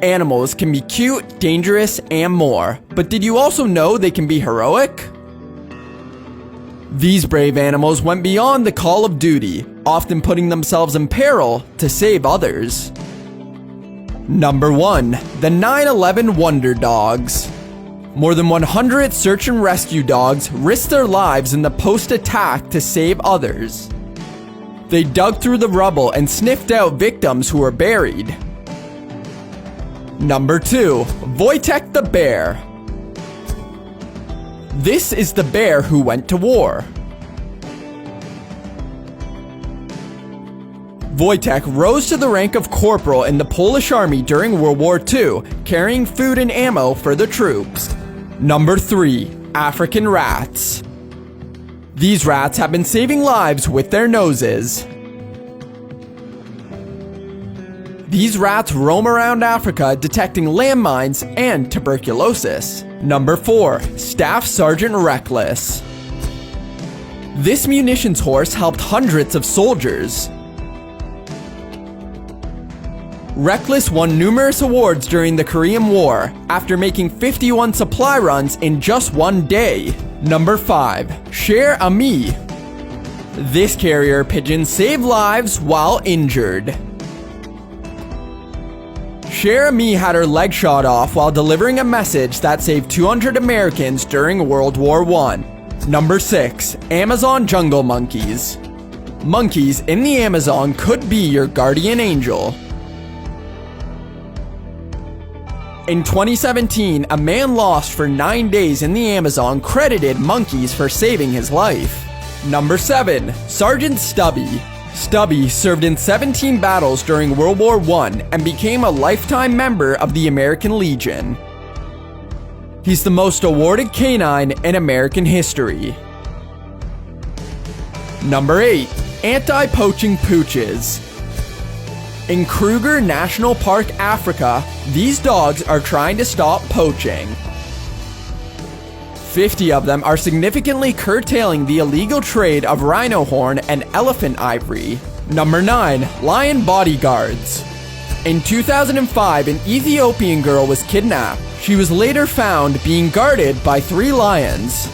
animals can be cute, dangerous, and more. But did you also know they can be heroic? These brave animals went beyond the call of duty, often putting themselves in peril to save others. Number 1. The 9/11 Wonder Dogs. More than 100 search and rescue dogs risked their lives in the post-attack to save others. They dug through the rubble and sniffed out victims who were buried. Number 2. Wojtek the Bear. This is the bear who went to war. Wojtek rose to the rank of corporal in the Polish army during World War II, carrying food and ammo for the troops. Number 3. African Rats. These rats have been saving lives with their noses. These rats roam around Africa detecting landmines and tuberculosis. Number 4. Staff Sergeant Reckless. This munitions horse helped hundreds of soldiers. Reckless won numerous awards during the Korean War after making 51 supply runs in just one day. Number 5. Cher Ami. This carrier pigeon saved lives while injured. Cher Ami had her leg shot off while delivering a message that saved 200 Americans during World War I. Number 6. Amazon Jungle Monkeys. Monkeys in the Amazon could be your guardian angel. In 2017, a man lost for 9 days in the Amazon credited monkeys for saving his life. Number 7. Sergeant Stubby. Stubby served in 17 battles during World War I and became a lifetime member of the American Legion. He's the most awarded canine in American history. Number 8. Anti-poaching pooches. In Kruger National Park, Africa, these dogs are trying to stop poaching. 50 of them are significantly curtailing the illegal trade of rhino horn and elephant ivory. Number 9. Lion Bodyguards. In 2005, an Ethiopian girl was kidnapped. She was later found being guarded by 3 lions.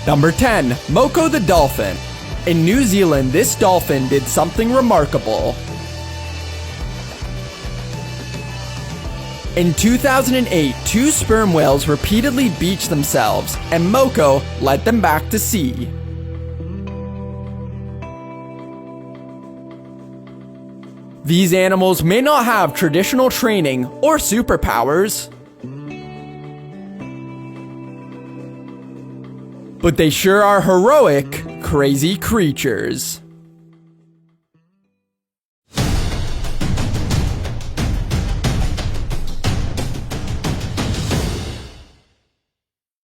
Number 10. Moko the Dolphin. In New Zealand, this dolphin did something remarkable. In 2008, 2 sperm whales repeatedly beached themselves, and Moko led them back to sea. These animals may not have traditional training or superpowers, but they sure are heroic, crazy creatures.